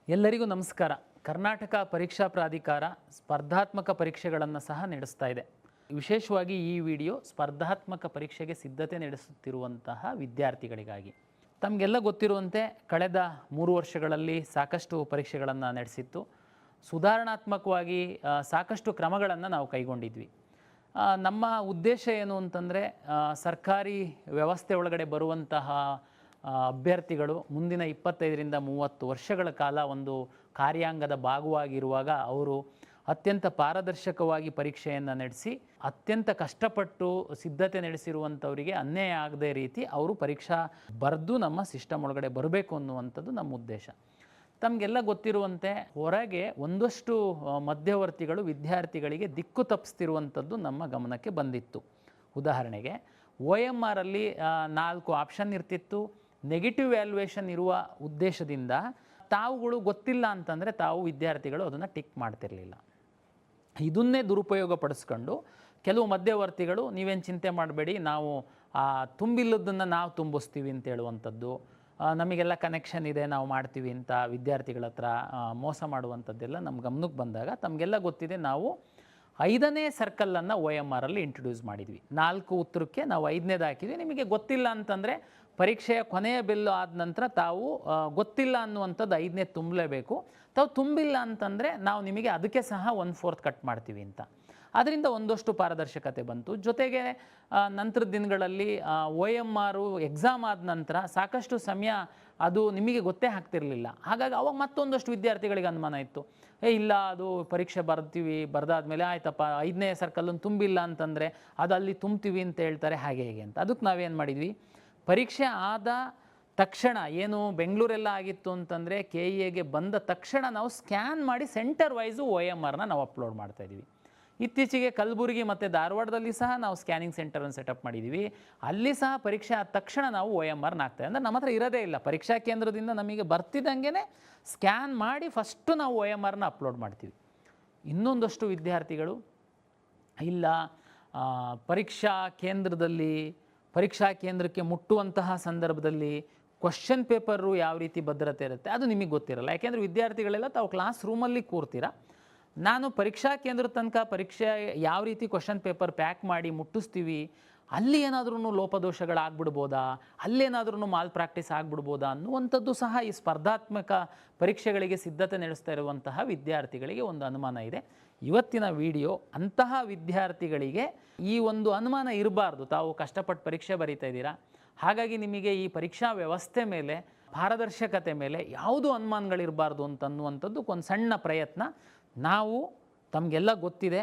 ಎಲ್ಲರಿಗೂ ನಮಸ್ಕಾರ. ಕರ್ನಾಟಕ ಪರೀಕ್ಷಾ ಪ್ರಾಧಿಕಾರ ಸ್ಪರ್ಧಾತ್ಮಕ ಪರೀಕ್ಷೆಗಳನ್ನು ಸಹ ನಡೆಸ್ತಾ ಇದೆ. ವಿಶೇಷವಾಗಿ ಈ ವಿಡಿಯೋ ಸ್ಪರ್ಧಾತ್ಮಕ ಪರೀಕ್ಷೆಗೆ ಸಿದ್ಧತೆ ನಡೆಸುತ್ತಿರುವಂತಹ ವಿದ್ಯಾರ್ಥಿಗಳಿಗಾಗಿ. ತಮಗೆಲ್ಲ ಗೊತ್ತಿರುವಂತೆ ಕಳೆದ 3 ವರ್ಷಗಳಲ್ಲಿ ಸಾಕಷ್ಟು ಪರೀಕ್ಷೆಗಳನ್ನು ನಡೆಸಿತ್ತು. ಸುಧಾರಣಾತ್ಮಕವಾಗಿ ಸಾಕಷ್ಟು ಕ್ರಮಗಳನ್ನು ನಾವು ಕೈಗೊಂಡಿದ್ವಿ. ನಮ್ಮ ಉದ್ದೇಶ ಏನು ಅಂತಂದರೆ ಸರ್ಕಾರಿ ವ್ಯವಸ್ಥೆ ಒಳಗಡೆ ಬರುವಂತಹ ಅಭ್ಯರ್ಥಿಗಳು ಮುಂದಿನ 25ರಿಂದ 30 ವರ್ಷಗಳ ಕಾಲ ಒಂದು ಕಾರ್ಯಾಂಗದ ಭಾಗವಾಗಿರುವಾಗ ಅವರು ಅತ್ಯಂತ ಪಾರದರ್ಶಕವಾಗಿ ಪರೀಕ್ಷೆಯನ್ನು ನಡೆಸಿ ಅತ್ಯಂತ ಕಷ್ಟಪಟ್ಟು ಸಿದ್ಧತೆ ನಡೆಸಿರುವಂಥವರಿಗೆ ಅನ್ಯಾಯ ಆಗದೇ ರೀತಿ ಅವರು ಪರೀಕ್ಷಾ ಬರೆದು ನಮ್ಮ ಸಿಸ್ಟಮ್ ಒಳಗಡೆ ಬರಬೇಕು ಅನ್ನುವಂಥದ್ದು ನಮ್ಮ ಉದ್ದೇಶ. ತಮಗೆಲ್ಲ ಗೊತ್ತಿರುವಂತೆ ಹೊರಗೆ ಒಂದಷ್ಟು ಮಧ್ಯವರ್ತಿಗಳು ವಿದ್ಯಾರ್ಥಿಗಳಿಗೆ ದಿಕ್ಕು ತಪ್ಪಿಸ್ತಿರುವಂಥದ್ದು ನಮ್ಮ ಗಮನಕ್ಕೆ ಬಂದಿತ್ತು. ಉದಾಹರಣೆಗೆ OMR ಅಲ್ಲಿ 4 ಆಪ್ಷನ್ ಇರ್ತಿತ್ತು. ನೆಗೆಟಿವ್ ವ್ಯಾಲ್ಯೂಯೇಷನ್ ಇರುವ ಉದ್ದೇಶದಿಂದ ತಾವುಗಳು ಗೊತ್ತಿಲ್ಲ ಅಂತಂದರೆ ತಾವು ವಿದ್ಯಾರ್ಥಿಗಳು ಅದನ್ನು ಟಿಕ್ ಮಾಡ್ತಿರಲಿಲ್ಲ. ಇದನ್ನೇ ದುರುಪಯೋಗ ಪಡಿಸ್ಕೊಂಡು ಕೆಲವು ಮಧ್ಯವರ್ತಿಗಳು ನೀವೇನು ಚಿಂತೆ ಮಾಡಬೇಡಿ, ನಾವು ತುಂಬಿಲ್ಲದನ್ನು ನಾವು ತುಂಬಿಸ್ತೀವಿ ಅಂತ ಹೇಳುವಂಥದ್ದು, ನಮಗೆಲ್ಲ ಕನೆಕ್ಷನ್ ಇದೆ ನಾವು ಮಾಡ್ತೀವಿ ಅಂತ ವಿದ್ಯಾರ್ಥಿಗಳ ಹತ್ರ ಮೋಸ ಮಾಡುವಂಥದ್ದೆಲ್ಲ ನಮ್ಮ ಗಮನಕ್ಕೆ ಬಂದಾಗ ತಮಗೆಲ್ಲ ಗೊತ್ತಿದೆ, ನಾವು 5ನೇ ಸರ್ಕಲನ್ನು OMR ಅಲ್ಲಿ ಇಂಟ್ರೊಡ್ಯೂಸ್ ಮಾಡಿದ್ವಿ. 4 ಉತ್ತರಕ್ಕೆ ನಾವು 5ನೇದು ಹಾಕಿದ್ವಿ. ನಿಮಗೆ ಗೊತ್ತಿಲ್ಲ ಅಂತಂದರೆ ಪರೀಕ್ಷೆಯ ಕೊನೆಯ ಬೆಲ್ಲು ಆದ ನಂತರ ತಾವು ಗೊತ್ತಿಲ್ಲ ಅನ್ನುವಂಥದ್ದು 5ನೇ ತುಂಬಲೇಬೇಕು. ತಾವು ತುಂಬಿಲ್ಲ ಅಂತಂದರೆ ನಾವು ನಿಮಗೆ ಅದಕ್ಕೆ ಸಹ 1/4 ಕಟ್ ಮಾಡ್ತೀವಿ ಅಂತ. ಅದರಿಂದ ಒಂದಷ್ಟು ಪಾರದರ್ಶಕತೆ ಬಂತು. ಜೊತೆಗೆ ನಂತರದ ದಿನಗಳಲ್ಲಿ OMR ಎಕ್ಸಾಮ್ ಆದ ನಂತರ ಸಾಕಷ್ಟು ಸಮಯ ಅದು ನಿಮಗೆ ಗೊತ್ತೇ ಆಗ್ತಿರಲಿಲ್ಲ. ಹಾಗಾಗಿ ಅವಾಗ ಮತ್ತೊಂದಷ್ಟು ವಿದ್ಯಾರ್ಥಿಗಳಿಗೆ ಅನುಮಾನ ಇತ್ತು, ಇಲ್ಲ ಅದು ಪರೀಕ್ಷೆ ಬರ್ತೀವಿ, ಬರೆದಾದ್ಮೇಲೆ ಆಯ್ತಪ್ಪ 5ನೇ ಸರ್ಕಲನ್ನು ತುಂಬಿಲ್ಲ ಅಂತಂದರೆ ಅದು ಅಲ್ಲಿ ತುಂಬ್ತೀವಿ ಅಂತ ಹೇಳ್ತಾರೆ, ಹಾಗೆ ಹೇಗೆ ಅಂತ. ಅದಕ್ಕೆ ನಾವೇನು ಮಾಡಿದ್ವಿ, ಪರೀಕ್ಷೆ ಆದ ತಕ್ಷಣ ಏನು ಬೆಂಗಳೂರೆಲ್ಲ ಆಗಿತ್ತು ಅಂತಂದರೆ KEAಗೆ ಬಂದ ತಕ್ಷಣ ನಾವು ಸ್ಕ್ಯಾನ್ ಮಾಡಿ ಸೆಂಟರ್ ವೈಸು OMRನ ನಾವು ಅಪ್ಲೋಡ್ ಮಾಡ್ತಾಯಿದ್ವಿ. ಇತ್ತೀಚೆಗೆ ಕಲಬುರಗಿ ಮತ್ತು ಧಾರವಾಡದಲ್ಲಿ ಸಹ ನಾವು ಸ್ಕ್ಯಾನಿಂಗ್ ಸೆಂಟರನ್ನು ಸೆಟಪ್ ಮಾಡಿದ್ದೀವಿ. ಅಲ್ಲಿ ಸಹ ಪರೀಕ್ಷೆ ಆದ ತಕ್ಷಣ ನಾವು OMRನ ಹಾಕ್ತೇವೆ. ಅಂದರೆ ನಮ್ಮ ಹತ್ರ ಇರೋದೇ ಇಲ್ಲ, ಪರೀಕ್ಷಾ ಕೇಂದ್ರದಿಂದ ನಮಗೆ ಬರ್ತಿದ್ದಂಗೆ ಸ್ಕ್ಯಾನ್ ಮಾಡಿ ಫಸ್ಟು ನಾವು OMRನ ಅಪ್ಲೋಡ್ ಮಾಡ್ತೀವಿ. ಇನ್ನೊಂದಷ್ಟು ವಿದ್ಯಾರ್ಥಿಗಳು ಇಲ್ಲ ಪರೀಕ್ಷಾ ಕೇಂದ್ರಕ್ಕೆ ಮುಟ್ಟುವಂತಹ ಸಂದರ್ಭದಲ್ಲಿ ಕ್ವಶನ್ ಪೇಪರು ಯಾವ ರೀತಿ ಭದ್ರತೆ ಇರುತ್ತೆ ಅದು ನಿಮಗೆ ಗೊತ್ತಿರಲ್ಲ. ಯಾಕೆಂದರೆ ವಿದ್ಯಾರ್ಥಿಗಳೆಲ್ಲ ತಾವು ಕ್ಲಾಸ್ ರೂಮಲ್ಲಿ ಕೂರ್ತೀರ, ನಾನು ಪರೀಕ್ಷಾ ಕೇಂದ್ರ ತನಕ ಪರೀಕ್ಷೆ ಯಾವ ರೀತಿ ಕ್ವಶನ್ ಪೇಪರ್ ಪ್ಯಾಕ್ ಮಾಡಿ ಮುಟ್ಟಿಸ್ತೀವಿ, ಅಲ್ಲಿ ಏನಾದ್ರೂ ಲೋಪದೋಷಗಳಾಗ್ಬಿಡ್ಬೋದಾ, ಅಲ್ಲೇನಾದ್ರೂ ಮಾಲ್ ಪ್ರಾಕ್ಟೀಸ್ ಆಗಿಬಿಡ್ಬೋದಾ ಅನ್ನುವಂಥದ್ದು ಸಹ ಈ ಸ್ಪರ್ಧಾತ್ಮಕ ಪರೀಕ್ಷೆಗಳಿಗೆ ಸಿದ್ಧತೆ ನಡೆಸ್ತಾ ಇರುವಂತಹ ವಿದ್ಯಾರ್ಥಿಗಳಿಗೆ ಒಂದು ಅನುಮಾನ ಇದೆ. ಇವತ್ತಿನ ವಿಡಿಯೋ ಅಂತಹ ವಿದ್ಯಾರ್ಥಿಗಳಿಗೆ ಈ ಒಂದು ಅನುಮಾನ ಇರಬಾರ್ದು. ತಾವು ಕಷ್ಟಪಟ್ಟು ಪರೀಕ್ಷೆ ಬರೀತಾ ಇದ್ದೀರಾ, ಹಾಗಾಗಿ ನಿಮಗೆ ಈ ಪರೀಕ್ಷಾ ವ್ಯವಸ್ಥೆ ಮೇಲೆ ಪಾರದರ್ಶಕತೆ ಮೇಲೆ ಯಾವುದೂ ಅನುಮಾನಗಳಿರಬಾರ್ದು ಅಂತನ್ನುವಂಥದ್ದು ಒಂದು ಸಣ್ಣ ಪ್ರಯತ್ನ. ನಾವು ತಮಗೆಲ್ಲ ಗೊತ್ತಿದೆ,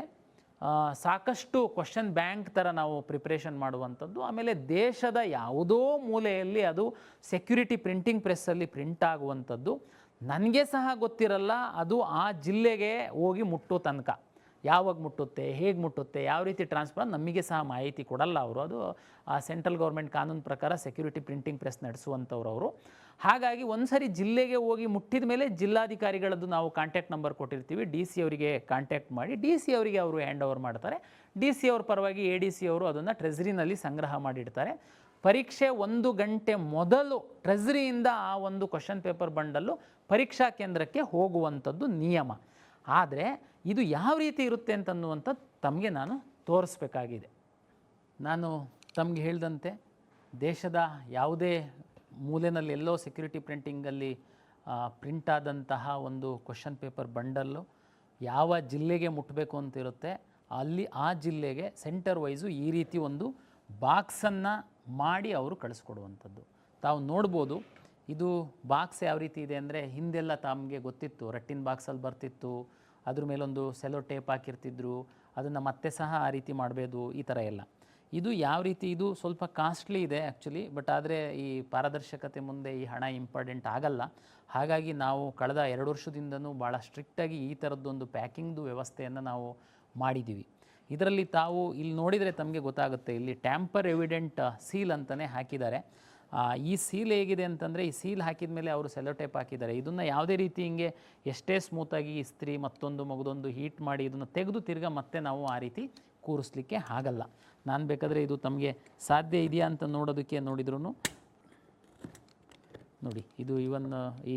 ಸಾಕಷ್ಟು ಕ್ವಶನ್ ಬ್ಯಾಂಕ್ ಥರ ನಾವು ಪ್ರಿಪ್ರೇಷನ್ ಮಾಡುವಂಥದ್ದು. ಆಮೇಲೆ ದೇಶದ ಯಾವುದೋ ಮೂಲೆಯಲ್ಲಿ ಅದು ಸೆಕ್ಯೂರಿಟಿ ಪ್ರಿಂಟಿಂಗ್ ಪ್ರೆಸ್ಸಲ್ಲಿ ಪ್ರಿಂಟ್ ಆಗುವಂಥದ್ದು. ನನಗೆ ಸಹ ಗೊತ್ತಿರಲ್ಲ ಅದು ಆ ಜಿಲ್ಲೆಗೆ ಹೋಗಿ ಮುಟ್ಟೋ ತನಕ, ಯಾವಾಗ ಮುಟ್ಟುತ್ತೆ, ಹೇಗೆ ಮುಟ್ಟುತ್ತೆ, ಯಾವ ರೀತಿ ಟ್ರಾನ್ಸ್ಫರ್, ನಮಗೆ ಸಹ ಮಾಹಿತಿ ಕೊಡಲ್ಲ ಅವರು. ಅದು ಆ ಸೆಂಟ್ರಲ್ ಗೌರ್ಮೆಂಟ್ ಕಾನೂನು ಪ್ರಕಾರ ಸೆಕ್ಯೂರಿಟಿ ಪ್ರಿಂಟಿಂಗ್ ಪ್ರೆಸ್ ನಡೆಸುವಂಥವ್ರು ಅವರು. ಹಾಗಾಗಿ ಒಂದು ಸರಿ ಜಿಲ್ಲೆಗೆ ಹೋಗಿ ಮುಟ್ಟಿದ ಮೇಲೆ ಜಿಲ್ಲಾಧಿಕಾರಿಗಳದ್ದು ನಾವು ಕಾಂಟ್ಯಾಕ್ಟ್ ನಂಬರ್ ಕೊಟ್ಟಿರ್ತೀವಿ, DC ಅವರಿಗೆ ಕಾಂಟ್ಯಾಕ್ಟ್ ಮಾಡಿ DC ಅವರಿಗೆ ಅವರು ಹ್ಯಾಂಡ್ ಓವರ್ ಮಾಡ್ತಾರೆ. DC ಅವ್ರ ಪರವಾಗಿ ADC ಅವರು ಅದನ್ನು ಟ್ರೆಜರಿನಲ್ಲಿ ಸಂಗ್ರಹ ಮಾಡಿಡ್ತಾರೆ. ಪರೀಕ್ಷೆ 1 ಗಂಟೆ ಮೊದಲು ಟ್ರೆಜರಿಯಿಂದ ಆ ಒಂದು ಕ್ವಶನ್ ಪೇಪರ್ ಬಂಡಲ್ಲು ಪರೀಕ್ಷಾ ಕೇಂದ್ರಕ್ಕೆ ಹೋಗುವಂಥದ್ದು ನಿಯಮ. ಆದರೆ ಇದು ಯಾವ ರೀತಿ ಇರುತ್ತೆ ಅಂತನ್ನುವಂಥದ್ದು ತಮಗೆ ನಾನು ತೋರಿಸ್ಬೇಕಾಗಿದೆ. ನಾನು ತಮಗೆ ಹೇಳಿದಂತೆ ದೇಶದ ಯಾವುದೇ ಮೂಲೆಯಲ್ಲಿ ಎಲ್ಲೋ ಸೆಕ್ಯೂರಿಟಿ ಪ್ರಿಂಟಿಂಗಲ್ಲಿ ಪ್ರಿಂಟ್ ಆದಂತಹ ಒಂದು ಕ್ವಶನ್ ಪೇಪರ್ ಬಂಡಲ್ಲು ಯಾವ ಜಿಲ್ಲೆಗೆ ಮುಟ್ಟಬೇಕು ಅಂತ ಇರುತ್ತೆ, ಅಲ್ಲಿ ಆ ಜಿಲ್ಲೆಗೆ ಸೆಂಟರ್ ವೈಸು ಈ ರೀತಿ ಒಂದು ಬಾಕ್ಸನ್ನು ಮಾಡಿ ಅವರು ಕಳಿಸ್ಕೊಡುವಂಥದ್ದು. ತಾವು ನೋಡ್ಬೋದು ಇದು ಬಾಕ್ಸ್ ಯಾವ ರೀತಿ ಇದೆ ಅಂದರೆ, ಹಿಂದೆಲ್ಲ ತಮಗೆ ಗೊತ್ತಿತ್ತು ರಟ್ಟಿನ ಬಾಕ್ಸಲ್ಲಿ ಬರ್ತಿತ್ತು, ಅದ್ರ ಮೇಲೊಂದು ಸೆಲೋ ಟೇಪ್ ಹಾಕಿರ್ತಿದ್ರು, ಅದನ್ನು ಮತ್ತೆ ಸಹ ಆ ರೀತಿ ಮಾಡಬೇಕು, ಈ ಥರ ಎಲ್ಲ. ಇದು ಯಾವ ರೀತಿ, ಇದು ಸ್ವಲ್ಪ ಕಾಸ್ಟ್ಲಿ ಇದೆ ಆ್ಯಕ್ಚುಲಿ, ಬಟ್ ಆದರೆ ಈ ಪಾರದರ್ಶಕತೆ ಮುಂದೆ ಈ ಹಣ ಇಂಪಾರ್ಟೆಂಟ್ ಆಗಲ್ಲ. ಹಾಗಾಗಿ ನಾವು ಕಳೆದ 2 ವರ್ಷದಿಂದನೂ ಭಾಳ ಸ್ಟ್ರಿಕ್ಟಾಗಿ ಈ ಥರದ್ದೊಂದು ಪ್ಯಾಕಿಂಗ್ದು ವ್ಯವಸ್ಥೆಯನ್ನು ನಾವು ಮಾಡಿದ್ದೀವಿ. ಇದರಲ್ಲಿ ತಾವು ಇಲ್ಲಿ ನೋಡಿದರೆ ತಮಗೆ ಗೊತ್ತಾಗುತ್ತೆ, ಇಲ್ಲಿ ಟ್ಯಾಂಪರ್ ಎವಿಡೆಂಟ್ ಸೀಲ್ ಅಂತಲೇ ಹಾಕಿದ್ದಾರೆ. ಈ ಸೀಲ್ ಹೇಗಿದೆ ಅಂತಂದರೆ, ಈ ಸೀಲ್ ಹಾಕಿದ ಮೇಲೆ ಅವರು ಸೆಲೋ ಟೇಪ್ ಹಾಕಿದ್ದಾರೆ. ಇದನ್ನು ಯಾವುದೇ ರೀತಿ ಹಿಂಗೆ ಎಷ್ಟೇ ಸ್ಮೂತಾಗಿ ಇಸ್ತ್ರಿ ಮಗದೊಂದು ಹೀಟ್ ಮಾಡಿ ಇದನ್ನು ತೆಗೆದು ತಿರ್ಗಾ ಮತ್ತೆ ನಾವು ಆ ರೀತಿ ಕೂರಿಸ್ಲಿಕ್ಕೆ ಆಗಲ್ಲ. ನಾನು ಬೇಕಾದರೆ ಇದು ತಮಗೆ ಸಾಧ್ಯ ಇದೆಯಾ ಅಂತ ನೋಡೋದಕ್ಕೆ ನೋಡಿದ್ರೂ ನೋಡಿ ಇದು ಇವನ್ ಈ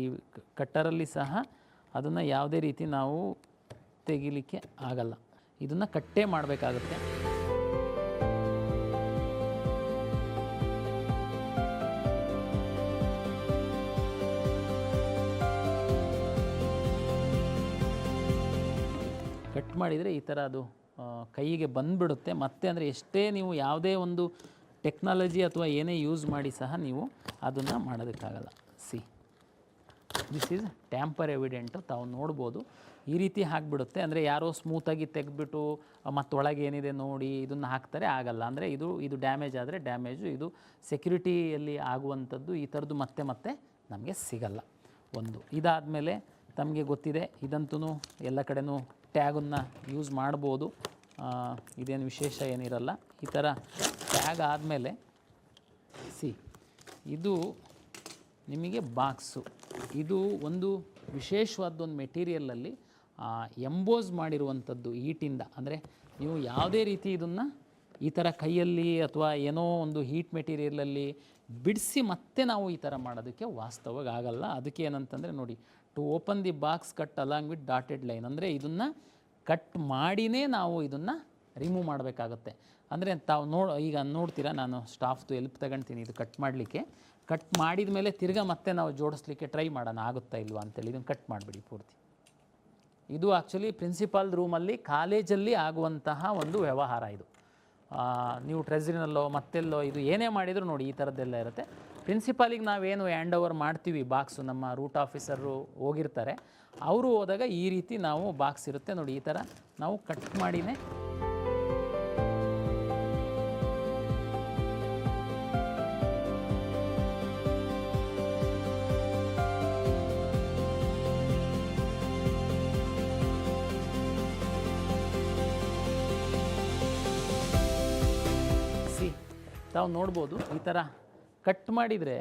ಕಟ್ಟರಲ್ಲಿ ಸಹ ಅದನ್ನು ಯಾವುದೇ ರೀತಿ ನಾವು ತೆಗಿಲಿಕ್ಕೆ ಆಗಲ್ಲ, ಇದನ್ನು ಕಟ್ಟೇ ಮಾಡಬೇಕಾಗುತ್ತೆ. ಕಟ್ ಮಾಡಿದರೆ ಈ ಥರ ಅದು ಕೈಗೆ ಬಂದುಬಿಡುತ್ತೆ. ಮತ್ತೆ ಅಂದರೆ ಎಷ್ಟೇ ನೀವು ಯಾವುದೇ ಒಂದು ಟೆಕ್ನಾಲಜಿ ಅಥವಾ ಏನೇ ಯೂಸ್ ಮಾಡಿ ಸಹ ನೀವು ಅದನ್ನು ಮಾಡೋದಕ್ಕಾಗಲ್ಲ. ಸಿ, ದಿಸ್ ಈಸ್ ಟ್ಯಾಂಪರ್ ಎವಿಡೆಂಟು, ತಾವು ನೋಡ್ಬೋದು ಈ ರೀತಿ ಹಾಕಿಬಿಡುತ್ತೆ. ಅಂದರೆ ಯಾರೋ ಸ್ಮೂತಾಗಿ ತೆಗೆದ್ಬಿಟ್ಟು ಮತ್ತೊಳಗೆ ಏನಿದೆ ನೋಡಿ ಇದನ್ನು ಹಾಕ್ತಾರೆ, ಆಗಲ್ಲ. ಅಂದರೆ ಇದು ಡ್ಯಾಮೇಜ್ ಆದರೆ ಡ್ಯಾಮೇಜು, ಇದು ಸೆಕ್ಯುರಿಟಿಯಲ್ಲಿ ಆಗುವಂಥದ್ದು ಈ ಥರದ್ದು ಮತ್ತೆ ಮತ್ತೆ ನಮಗೆ ಸಿಗಲ್ಲ. ಒಂದು ಇದಾದಮೇಲೆ ತಮಗೆ ಗೊತ್ತಿದೆ, ಇದಂತೂ ಎಲ್ಲ ಕಡೆನೂ ಟ್ಯಾಗನ್ನು ಯೂಸ್ ಮಾಡ್ಬೋದು, ಇದೇನು ವಿಶೇಷ ಏನಿರಲ್ಲ. ಈ ಥರ ಟ್ಯಾಗ್ ಆದಮೇಲೆ ಸಿ, ಇದು ನಿಮಗೆ ಬಾಕ್ಸು, ಇದು ಒಂದು ವಿಶೇಷವಾದೊಂದು ಮೆಟೀರಿಯಲಲ್ಲಿ ಎಂಬೋಸ್ ಮಾಡಿರುವಂಥದ್ದು ಹೀಟಿಂದ. ಅಂದರೆ ನೀವು ಯಾವುದೇ ರೀತಿ ಇದನ್ನು ಈ ಥರ ಕೈಯಲ್ಲಿ ಅಥವಾ ಏನೋ ಒಂದು ಹೀಟ್ ಮೆಟೀರಿಯಲಲ್ಲಿ ಬಿಡಿಸಿ ಮತ್ತೆ ನಾವು ಈ ಥರ ಮಾಡೋದಕ್ಕೆ ವಾಸ್ತವವಾಗಿ ಆಗಲ್ಲ. ಅದಕ್ಕೆ ಏನಂತಂದರೆ ನೋಡಿ, to open the box cut along with dotted line, ಅಂದರೆ ಇದನ್ನು ಕಟ್ ಮಾಡಿನೇ ನಾವು ಇದನ್ನು ರಿಮೂವ್ ಮಾಡಬೇಕಾಗುತ್ತೆ. ಅಂದರೆ ತಾವು ಈಗ ನೋಡ್ತೀರಾ, ನಾನು ಸ್ಟಾಫ್ದು ಎಲ್ಪ್ ತಗೊಳ್ತೀನಿ ಇದು ಕಟ್ ಮಾಡಲಿಕ್ಕೆ. ಕಟ್ ಮಾಡಿದ ಮೇಲೆ ತಿರ್ಗಾ ಮತ್ತೆ ನಾವು ಜೋಡಿಸ್ಲಿಕ್ಕೆ ಟ್ರೈ ಮಾಡೋಣ, ಆಗುತ್ತಾ ಇಲ್ವಾ ಅಂತೇಳಿ. ಇದನ್ನು ಕಟ್ ಮಾಡಿಬಿಡಿ ಪೂರ್ತಿ. ಇದು ಆ್ಯಕ್ಚುಲಿ ಪ್ರಿನ್ಸಿಪಾಲ್ ರೂಮಲ್ಲಿ ಕಾಲೇಜಲ್ಲಿ ಆಗುವಂತಹ ಒಂದು ವ್ಯವಹಾರ ಇದು. ನೀವು ಟ್ರೆಸ್ರಿನಲ್ಲೋ ಮತ್ತೆಲ್ಲೋ ಇದು ಏನೇ ಮಾಡಿದರೂ ನೋಡಿ ಈ ಥರದ್ದೆಲ್ಲ ಇರುತ್ತೆ. ಪ್ರಿನ್ಸಿಪಾಲಿಗೆ ನಾವೇನು ಹ್ಯಾಂಡ್ ಓವರ್ ಮಾಡ್ತೀವಿ ಬಾಕ್ಸು, ನಮ್ಮ ರೂಟ್ ಆಫೀಸರು ಹೋಗಿರ್ತಾರೆ, ಅವರು ಹೋದಾಗ ಈ ರೀತಿ ನಾವು ಬಾಕ್ಸ್ ಇರುತ್ತೆ ನೋಡಿ, ಈ ಥರ ನಾವು ಕಟ್ ಮಾಡಿನೇ ತಾವು ನೋಡ್ಬೋದು. ಈ ಥರ ಕಟ್ ಮಾಡಿದರೆ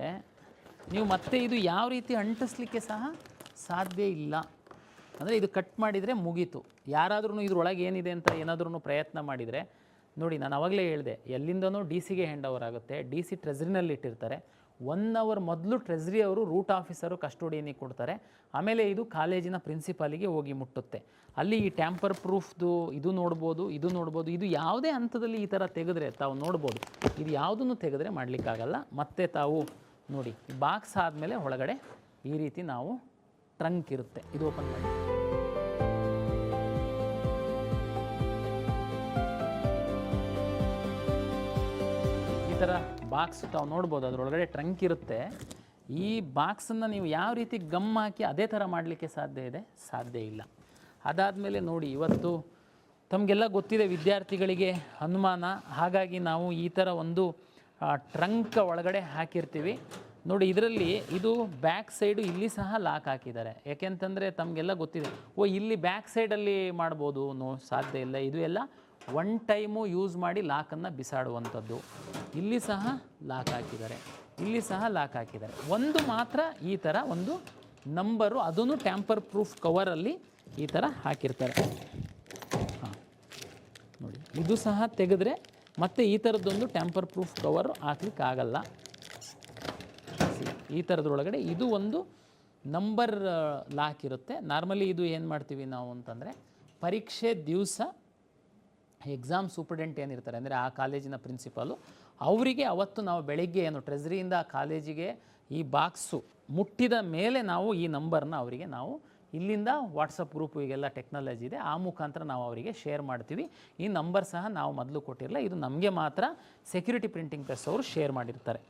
ನೀವು ಮತ್ತೆ ಇದು ಯಾವ ರೀತಿ ಅಂಟಿಸ್ಲಿಕ್ಕೆ ಸಹ ಸಾಧ್ಯ ಇಲ್ಲ. ಅಂದರೆ ಇದು ಕಟ್ ಮಾಡಿದರೆ ಮುಗೀತು. ಯಾರಾದ್ರೂ ಇದ್ರೊಳಗೆ ಏನಿದೆ ಅಂತ ಏನಾದ್ರೂ ಪ್ರಯತ್ನ ಮಾಡಿದರೆ ನೋಡಿ, ನಾನು ಅವಾಗಲೇ ಹೇಳಿದೆ, ಎಲ್ಲಿಂದನೂ ಡಿ ಸಿಗೆ ಹ್ಯಾಂಡ್ ಓವರ್ ಆಗುತ್ತೆ. ಡಿ ಸಿ ಟ್ರೆಸ್ರಿನಲ್ಲಿ ಇಟ್ಟಿರ್ತಾರೆ. 1 ಅವರ್ ಮೊದಲು ಟ್ರೆಸ್ರಿ ಅವರು ರೂಟ್ ಆಫೀಸರು ಕಸ್ಟೋಡಿಯನಿಗೆ ಕೊಡ್ತಾರೆ. ಆಮೇಲೆ ಇದು ಕಾಲೇಜಿನ ಪ್ರಿನ್ಸಿಪಾಲಿಗೆ ಹೋಗಿ ಮುಟ್ಟುತ್ತೆ. ಅಲ್ಲಿ ಈ ಟ್ಯಾಂಪರ್ ಪ್ರೂಫ್ದು ಇದು ನೋಡ್ಬೋದು, ಇದು ನೋಡ್ಬೋದು. ಇದು ಯಾವುದೇ ಹಂತದಲ್ಲಿ ಈ ಥರ ತೆಗೆದ್ರೆ ತಾವು ನೋಡ್ಬೋದು, ಇದು ಯಾವುದನ್ನು ತೆಗೆದ್ರೆ ಮಾಡಲಿಕ್ಕಾಗಲ್ಲ. ಮತ್ತು ತಾವು ನೋಡಿ, ಬಾಕ್ಸ್ ಆದಮೇಲೆ ಒಳಗಡೆ ಈ ರೀತಿ ನಾವು ಟ್ರಂಕ್ ಇರುತ್ತೆ, ಇದು ಓಪನ್ ಮಾಡಿ. ಈ ಥರ ಬಾಕ್ಸ್ ತಾವು ನೋಡ್ಬೋದು, ಅದರೊಳಗಡೆ ಟ್ರಂಕ್ ಇರುತ್ತೆ. ಈ ಬಾಕ್ಸನ್ನು ನೀವು ಯಾವ ರೀತಿ ಗಮ್ ಹಾಕಿ ಅದೇ ಥರ ಮಾಡಲಿಕ್ಕೆ ಸಾಧ್ಯ ಇದೆ? ಸಾಧ್ಯ ಇಲ್ಲ. ಅದಾದಮೇಲೆ ನೋಡಿ, ಇವತ್ತು ತಮಗೆಲ್ಲ ಗೊತ್ತಿದೆ, ವಿದ್ಯಾರ್ಥಿಗಳಿಗೆ ಅನುಮಾನ, ಹಾಗಾಗಿ ನಾವು ಈ ಥರ ಒಂದು ಟ್ರಂಕ್ ಒಳಗಡೆ ಹಾಕಿರ್ತೀವಿ ನೋಡಿ. ಇದರಲ್ಲಿ ಇದು ಬ್ಯಾಕ್ ಸೈಡು ಇಲ್ಲಿ ಸಹ ಲಾಕ್ ಹಾಕಿದ್ದಾರೆ. ಯಾಕೆಂತಂದರೆ ತಮಗೆಲ್ಲ ಗೊತ್ತಿದೆ, ಇಲ್ಲಿ ಬ್ಯಾಕ್ ಸೈಡಲ್ಲಿ ಮಾಡ್ಬೋದು, ಸಾಧ್ಯ ಇಲ್ಲ. ಇದು ಎಲ್ಲ ಒನ್ ಟೈಮು ಯೂಸ್ ಮಾಡಿ ಲಾಕನ್ನು ಬಿಸಾಡುವಂಥದ್ದು. ಇಲ್ಲಿ ಸಹ ಲಾಕ್ ಹಾಕಿದ್ದಾರೆ, ಇಲ್ಲಿ ಸಹ ಲಾಕ್ ಹಾಕಿದ್ದಾರೆ. ಒಂದು ಮಾತ್ರ ಈ ಥರ ಒಂದು ನಂಬರು, ಅದನ್ನು ಟ್ಯಾಂಪರ್ ಪ್ರೂಫ್ ಕವರಲ್ಲಿ ಈ ಥರ ಹಾಕಿರ್ತಾರೆ. ಹಾಂ ನೋಡಿ, ಇದು ಸಹ ತೆಗೆದ್ರೆ ಮತ್ತೆ ಈ ಥರದ್ದೊಂದು ಟ್ಯಾಂಪರ್ ಪ್ರೂಫ್ ಕವರ್ ಹಾಕ್ಲಿಕ್ಕಾಗಲ್ಲ. ಈ ಥರದ್ರೊಳಗಡೆ ಇದು ಒಂದು ನಂಬರ್ ಲಾಕ್ ಇರುತ್ತೆ. ನಾರ್ಮಲಿ ಇದು ಏನು ಮಾಡ್ತೀವಿ ನಾವು ಅಂತಂದರೆ, ಪರೀಕ್ಷೆ ದಿವಸ ಎಕ್ಸಾಮ್ ಸೂಪರ್ಡೆಂಟ್ ಏನಿರ್ತಾರೆ, ಅಂದರೆ ಆ ಕಾಲೇಜಿನ ಪ್ರಿನ್ಸಿಪಾಲು, ಅವರಿಗೆ ಅವತ್ತು ನಾವು ಬೆಳಗ್ಗೆ ಏನು ಟ್ರೆಸ್ರಿಯಿಂದ ಕಾಲೇಜಿಗೆ ಈ ಬಾಕ್ಸು ಮುಟ್ಟಿದ ಮೇಲೆ ನಾವು ಈ ನಂಬರ್ನ ಅವರಿಗೆ ನಾವು ಇಲ್ಲಿಂದ ವಾಟ್ಸಪ್ ಗ್ರೂಪ್, ಈಗೆಲ್ಲ ಟೆಕ್ನಾಲಜಿ ಇದೆ, ಆ ಮುಖಾಂತರ ನಾವು ಅವರಿಗೆ ಶೇರ್ ಮಾಡ್ತೀವಿ. ಈ ನಂಬರ್ ಸಹ ನಾವು ಮೊದಲು ಕೊಟ್ಟಿರಲ್ಲ, ಇದು ನಮಗೆ ಮಾತ್ರ ಸೆಕ್ಯೂರಿಟಿ ಪ್ರಿಂಟಿಂಗ್ ಪ್ರೆಸ್ ಅವರು ಶೇರ್ ಮಾಡಿರ್ತಾರೆ.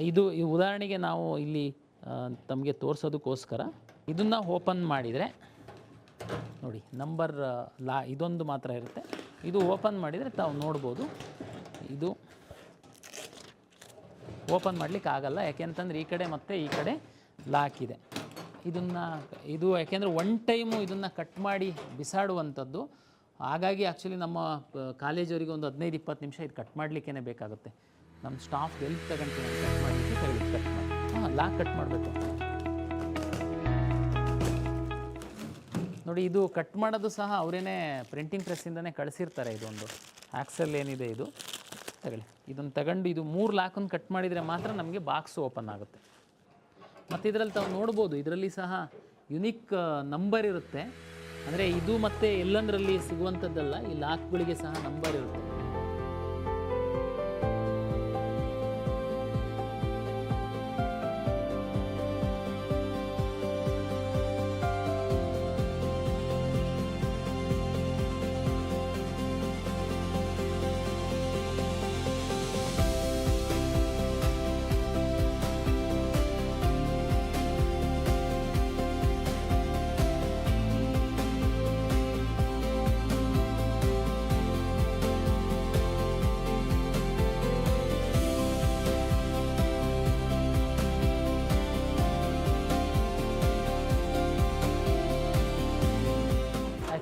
ಈ ಉದಾಹರಣೆಗೆ ನಾವು ಇಲ್ಲಿ ತಮಗೆ ತೋರಿಸೋದಕ್ಕೋಸ್ಕರ ಇದನ್ನು ಓಪನ್ ಮಾಡಿದರೆ ನೋಡಿ, ನಂಬರ್ ಇದೊಂದು ಮಾತ್ರ ಇರುತ್ತೆ. ಇದು ಓಪನ್ ಮಾಡಿದರೆ ತಾವು ನೋಡ್ಬೋದು, ಇದು ಓಪನ್ ಮಾಡಲಿಕ್ಕೆ ಆಗಲ್ಲ. ಯಾಕೆಂತಂದರೆ ಈ ಕಡೆ ಮತ್ತು ಈ ಕಡೆ ಲಾಕ್ ಇದೆ. ಇದು ಯಾಕೆಂದರೆ ಒನ್ ಟೈಮು ಇದನ್ನು ಕಟ್ ಮಾಡಿ ಬಿಸಾಡುವಂಥದ್ದು. ಹಾಗಾಗಿ ಆ್ಯಕ್ಚುಲಿ ನಮ್ಮ ಕಾಲೇಜವರಿಗೆ ಒಂದು 15-20 ನಿಮಿಷ ಇದು ಕಟ್ ಮಾಡಲಿಕ್ಕೇ ಬೇಕಾಗುತ್ತೆ. ನಮ್ಮ ಸ್ಟಾಫ್ ಎಲ್ಲಿ ತಗೊಂತೀವಿ ಕಟ್ ಮಾಡಲಿಕ್ಕೆ ಕಟ್ ಮಾಡಿ ಲಾಕ್ ಕಟ್ ಮಾಡಬೇಕು ನೋಡಿ. ಇದು ಕಟ್ ಮಾಡೋದು ಸಹ ಅವರೇನೆ ಪ್ರಿಂಟಿಂಗ್ ಪ್ರೆಸ್ಸಿಂದನೇ ಕಳಿಸಿರ್ತಾರೆ. ಇದೊಂದು ಆಕ್ಸೆಲ್ ಏನಿದೆ ಇದು ತಗೊಳ್ಳಿ, ಇದನ್ನು ತಗೊಂಡು ಇದು 3 ಲಾಕನ್ನು ಕಟ್ ಮಾಡಿದರೆ ಮಾತ್ರ ನಮಗೆ ಬಾಕ್ಸು ಓಪನ್ ಆಗುತ್ತೆ. ಮತ್ತು ಇದರಲ್ಲಿ ತಾವು ನೋಡ್ಬೋದು, ಇದರಲ್ಲಿ ಸಹ ಯುನಿಕ್ ನಂಬರ್ ಇರುತ್ತೆ. ಅಂದರೆ ಇದು ಮತ್ತು ಎಲ್ಲಂದರಲ್ಲಿ ಸಿಗುವಂಥದ್ದಲ್ಲ, ಈ ಲಾಕ್ಗಳಿಗೆ ಸಹ ನಂಬರ್ ಇರುತ್ತೆ.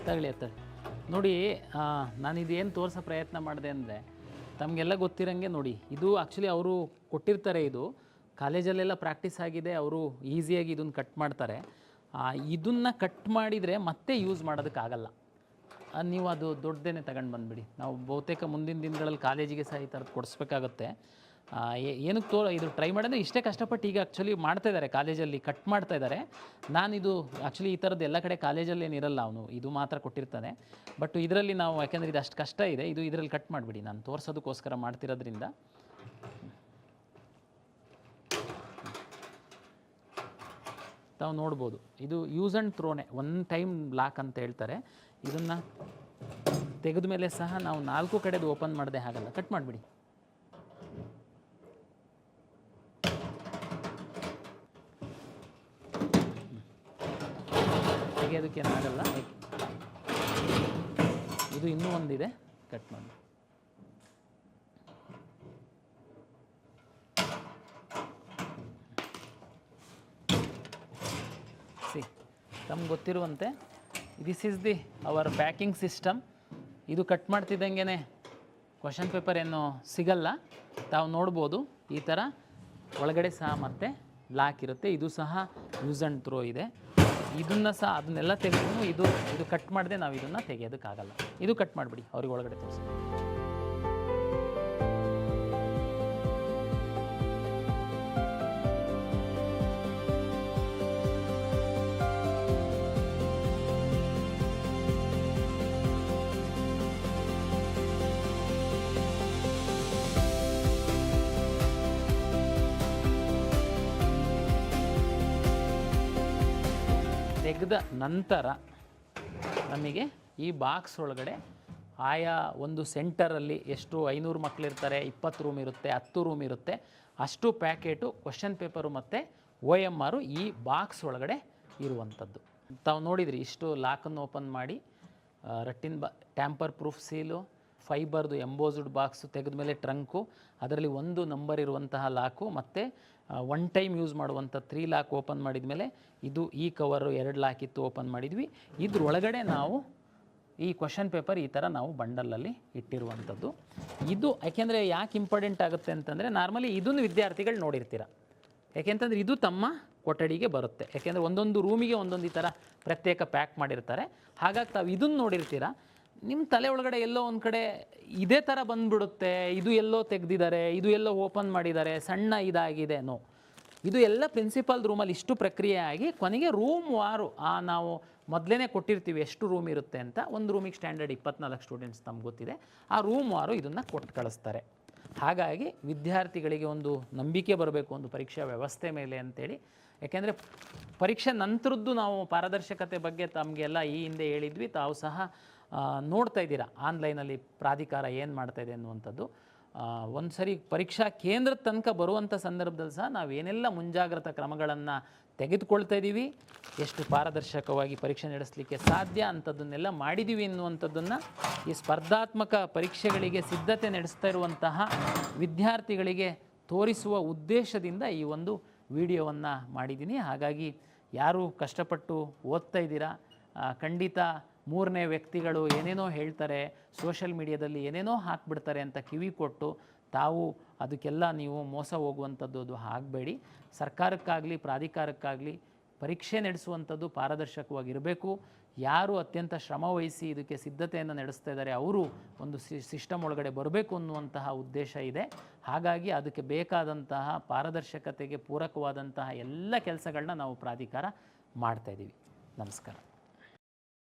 ತಗೊಳ್ಳಿ ನೋಡಿ, ನಾನಿದೇನು ತೋರಿಸೋ ಪ್ರಯತ್ನ ಮಾಡಿದೆ ಅಂದರೆ ತಮಗೆಲ್ಲ ಗೊತ್ತಿರೋಂಗೆ ನೋಡಿ, ಇದು ಆ್ಯಕ್ಚುಲಿ ಅವರು ಕೊಟ್ಟಿರ್ತಾರೆ, ಇದು ಕಾಲೇಜಲ್ಲೆಲ್ಲ ಪ್ರಾಕ್ಟೀಸ್ ಆಗಿದೆ, ಅವರು ಈಸಿಯಾಗಿ ಇದನ್ನು ಕಟ್ ಮಾಡ್ತಾರೆ. ಇದನ್ನು ಕಟ್ ಮಾಡಿದರೆ ಮತ್ತೆ ಯೂಸ್ ಮಾಡೋದಕ್ಕಾಗಲ್ಲ. ನೀವು ಅದು ದೊಡ್ಡದೇನೆ ತಗೊಂಡು ಬಂದುಬಿಡಿ. ನಾವು ಬಹುತೇಕ ಮುಂದಿನ ದಿನಗಳಲ್ಲಿ ಕಾಲೇಜಿಗೆ ಸಹ ಈ ಥರದ್ದು ಕೊಡಿಸ್ಬೇಕಾಗತ್ತೆ. ಏನಕ್ಕೆ ಇದು ಟ್ರೈ ಮಾಡಿದ್ರೆ ಇಷ್ಟೇ ಕಷ್ಟಪಟ್ಟು ಈಗ ಆ್ಯಕ್ಚುಲಿ ಮಾಡ್ತಾಯಿದ್ದಾರೆ, ಕಾಲೇಜಲ್ಲಿ ಕಟ್ ಮಾಡ್ತಾಯಿದ್ದಾರೆ. ನಾನಿದು ಆ್ಯಕ್ಚುಲಿ ಈ ಥರದ್ದು ಎಲ್ಲ ಕಡೆ ಕಾಲೇಜಲ್ಲಿ ಏನಿರಲ್ಲ, ಅವನು ಇದು ಮಾತ್ರ ಕೊಟ್ಟಿರ್ತಾನೆ. ಬಟ್ ಇದರಲ್ಲಿ ನಾವು ಯಾಕೆಂದರೆ ಇದು ಅಷ್ಟು ಕಷ್ಟ ಇದೆ, ಇದರಲ್ಲಿ ಕಟ್ ಮಾಡಿಬಿಡಿ, ನಾನು ತೋರಿಸೋದಕ್ಕೋಸ್ಕರ ಮಾಡ್ತಿರೋದ್ರಿಂದ. ತಾವು ನೋಡ್ಬೋದು, ಇದು ಯೂಸ್ ಆ್ಯಂಡ್ ಥ್ರೋನೆ, ಒನ್ ಟೈಮ್ ಲಾಕ್ ಅಂತ ಹೇಳ್ತಾರೆ. ಇದನ್ನು ತೆಗೆದ ಮೇಲೆ ಸಹ ನಾವು 4 ಕಡೆದು ಓಪನ್ ಮಾಡದೆ ಹಾಗಲ್ಲ, ಕಟ್ ಮಾಡಿಬಿಡಿ. ತೆಗೆಯೋದಕ್ಕೇನಾಗಲ್ಲ. ಇದು ಇನ್ನೂ ಒಂದಿದೆ, ಕಟ್ ಮಾಡಿ. ತಮ್ಗೆ ಗೊತ್ತಿರುವಂತೆ this is the our packing system. ಇದು ಕಟ್ ಮಾಡ್ತಿದ್ದಂಗೆ ಕ್ವಶನ್ ಪೇಪರ್ ಏನು ಸಿಗಲ್ಲ. ತಾವು ನೋಡ್ಬೋದು, ಈ ಥರ ಒಳಗಡೆ ಸಹ ಮತ್ತೆ ಲಾಕ್ ಇರುತ್ತೆ. ಇದು ಸಹ ಯೂಸ್ ಆ್ಯಂಡ್ ಥ್ರೋ ಇದೆ. ಇದನ್ನು ಸಹ ಅದನ್ನೆಲ್ಲ ತೆಗೆದು ಇದು ಕಟ್ ಮಾಡದೆ ನಾವು ಇದನ್ನು ತೆಗೆಯೋದಕ್ಕಾಗಲ್ಲ. ಇದು ಕಟ್ ಮಾಡಿಬಿಡಿ, ಅವ್ರಿಗೆ ಒಳಗಡೆ ತೋರಿಸಿ. ತೆಗೆದ ನಂತರ ನಮಗೆ ಈ ಬಾಕ್ಸ್ ಒಳಗಡೆ ಆಯಾ ಒಂದು ಸೆಂಟರಲ್ಲಿ ಎಷ್ಟು 500 ಮಕ್ಕಳಿರ್ತಾರೆ, 20 ರೂಮ್ ಇರುತ್ತೆ, 10 ರೂಮ್ ಇರುತ್ತೆ, ಅಷ್ಟು ಪ್ಯಾಕೆಟು ಕ್ವಶನ್ ಪೇಪರು ಮತ್ತು OMR ಈ ಬಾಕ್ಸ್ ಒಳಗಡೆ ಇರುವಂಥದ್ದು. ತಾವು ನೋಡಿದ್ರಿ, ಇಷ್ಟು ಲಾಕನ್ನು ಓಪನ್ ಮಾಡಿ ರಟ್ಟಿನ ಟ್ಯಾಂಪರ್ ಪ್ರೂಫ್ ಸೀಲು, ಫೈಬರ್ದು ಎಂಬೋಸ್ಡ್ ಬಾಕ್ಸು ತೆಗೆದ ಮೇಲೆ ಟ್ರಂಕು, ಅದರಲ್ಲಿ ಒಂದು ನಂಬರ್ ಇರುವಂತಹ ಲಾಕು, ಮತ್ತು ಒನ್ ಟೈಮ್ ಯೂಸ್ ಮಾಡುವಂಥ 3 ಲಾಕ್ ಓಪನ್ ಮಾಡಿದ ಮೇಲೆ ಇದು ಈ ಕವರು 2 ಲಾಕ್ ಇತ್ತು, ಓಪನ್ ಮಾಡಿದ್ವಿ. ಇದ್ರೊಳಗಡೆ ನಾವು ಈ ಕ್ವಶನ್ ಪೇಪರ್ ಈ ಥರ ನಾವು ಬಂಡಲಲ್ಲಿ ಇಟ್ಟಿರುವಂಥದ್ದು. ಇದು ಯಾಕೆಂದರೆ ಯಾಕೆ ಇಂಪಾರ್ಟೆಂಟ್ ಆಗುತ್ತೆ ಅಂತಂದರೆ, ನಾರ್ಮಲಿ ಇದನ್ನು ವಿದ್ಯಾರ್ಥಿಗಳು ನೋಡಿರ್ತೀರ, ಯಾಕೆಂತಂದರೆ ಇದು ತಮ್ಮ ಕೊಠಡಿಗೆ ಬರುತ್ತೆ. ಯಾಕೆಂದರೆ ಒಂದೊಂದು ರೂಮಿಗೆ ಒಂದೊಂದು ಈ ಥರ ಪ್ರತ್ಯೇಕ ಪ್ಯಾಕ್ ಮಾಡಿರ್ತಾರೆ. ಹಾಗಾಗಿ ತಾವು ಇದನ್ನು ನೋಡಿರ್ತೀರ. ನಿಮ್ಮ ತಲೆ ಒಳಗಡೆ ಎಲ್ಲೋ ಒಂದು ಕಡೆ ಇದೇ ಥರ ಬಂದುಬಿಡುತ್ತೆ, ಇದು ಎಲ್ಲೋ ತೆಗೆದಿದ್ದಾರೆ, ಇದು ಎಲ್ಲೋ ಓಪನ್ ಮಾಡಿದ್ದಾರೆ, ಸಣ್ಣ ಇದಾಗಿದೆ. ನೋ, ಇದು ಎಲ್ಲ ಪ್ರಿನ್ಸಿಪಾಲ್ ರೂಮಲ್ಲಿ ಇಷ್ಟು ಪ್ರಕ್ರಿಯೆ ಆಗಿ ಕೊನೆಗೆ ರೂಮ್ ವಾರು ನಾವು ಮೊದಲೇ ಕೊಟ್ಟಿರ್ತೀವಿ ಎಷ್ಟು ರೂಮ್ ಇರುತ್ತೆ ಅಂತ. ಒಂದು ರೂಮಿಗೆ ಸ್ಟ್ಯಾಂಡರ್ಡ್ 24 ಸ್ಟೂಡೆಂಟ್ಸ್ ನಮ್ಗೆ ಗೊತ್ತಿದೆ. ಆ ರೂಮ್ ವಾರು ಇದನ್ನು ಕೊಟ್ಟು ಕಳಿಸ್ತಾರೆ. ಹಾಗಾಗಿ ವಿದ್ಯಾರ್ಥಿಗಳಿಗೆ ಒಂದು ನಂಬಿಕೆ ಬರಬೇಕು ಒಂದು ಪರೀಕ್ಷಾ ವ್ಯವಸ್ಥೆ ಮೇಲೆ ಅಂತೇಳಿ. ಯಾಕೆಂದರೆ ಪರೀಕ್ಷೆ ನಂತರದ್ದು ನಾವು ಪಾರದರ್ಶಕತೆ ಬಗ್ಗೆ ತಮಗೆಲ್ಲ ಈ ಹಿಂದೆ ಹೇಳಿದ್ವಿ, ತಾವು ಸಹ ನೋಡ್ತಾ ಇದ್ದೀರಾ ಆನ್ಲೈನಲ್ಲಿ ಪ್ರಾಧಿಕಾರ ಏನು ಮಾಡ್ತಾಯಿದೆ ಅನ್ನುವಂಥದ್ದು. ಒಂದು ಸರಿ ಪರೀಕ್ಷಾ ಕೇಂದ್ರದ ತನಕ ಬರುವಂಥ ಸಂದರ್ಭದಲ್ಲಿ ಸಹ ನಾವೇನೆಲ್ಲ ಮುಂಜಾಗ್ರತಾ ಕ್ರಮಗಳನ್ನು ತೆಗೆದುಕೊಳ್ತಾ ಇದ್ದೀವಿ, ಎಷ್ಟು ಪಾರದರ್ಶಕವಾಗಿ ಪರೀಕ್ಷೆ ನಡೆಸಲಿಕ್ಕೆ ಸಾಧ್ಯ ಅಂಥದ್ದನ್ನೆಲ್ಲ ಮಾಡಿದ್ದೀವಿ ಎನ್ನುವಂಥದ್ದನ್ನು ಈ ಸ್ಪರ್ಧಾತ್ಮಕ ಪರೀಕ್ಷೆಗಳಿಗೆ ಸಿದ್ಧತೆ ನಡೆಸ್ತಾ ಇರುವಂತಹ ವಿದ್ಯಾರ್ಥಿಗಳಿಗೆ ತೋರಿಸುವ ಉದ್ದೇಶದಿಂದ ಈ ಒಂದು ವಿಡಿಯೋವನ್ನು ಮಾಡಿದ್ದೀನಿ. ಹಾಗಾಗಿ ಯಾರು ಕಷ್ಟಪಟ್ಟು ಓದ್ತಾ ಇದ್ದೀರಾ, ಖಂಡಿತ ಮೂರನೇ ವ್ಯಕ್ತಿಗಳು ಏನೇನೋ ಹೇಳ್ತಾರೆ, ಸೋಷಲ್ ಮೀಡಿಯಾದಲ್ಲಿ ಏನೇನೋ ಹಾಕಿಬಿಡ್ತಾರೆ ಅಂತ ಕಿವಿ ಕೊಟ್ಟು ತಾವು ಅದಕ್ಕೆಲ್ಲ ನೀವು ಮೋಸ ಹೋಗುವಂಥದ್ದು ಅದು ಆಗಬೇಡಿ. ಸರ್ಕಾರಕ್ಕಾಗಲಿ ಪ್ರಾಧಿಕಾರಕ್ಕಾಗಲಿ ಪರೀಕ್ಷೆ ನಡೆಸುವಂಥದ್ದು ಪಾರದರ್ಶಕವಾಗಿರಬೇಕು. ಯಾರು ಅತ್ಯಂತ ಶ್ರಮವಹಿಸಿ ಇದಕ್ಕೆ ಸಿದ್ಧತೆಯನ್ನು ನಡೆಸ್ತಾ ಇದ್ದಾರೆ ಅವರು ಒಂದು ಸಿಸ್ಟಮ್ ಒಳಗಡೆ ಬರಬೇಕು ಅನ್ನುವಂತಹ ಉದ್ದೇಶ ಇದೆ. ಹಾಗಾಗಿ ಅದಕ್ಕೆ ಬೇಕಾದಂತಹ ಪಾರದರ್ಶಕತೆಗೆ ಪೂರಕವಾದಂತಹ ಎಲ್ಲ ಕೆಲಸಗಳನ್ನ ನಾವು ಪ್ರಾಧಿಕಾರ ಮಾಡ್ತಾಯಿದ್ದೀವಿ. ನಮಸ್ಕಾರ.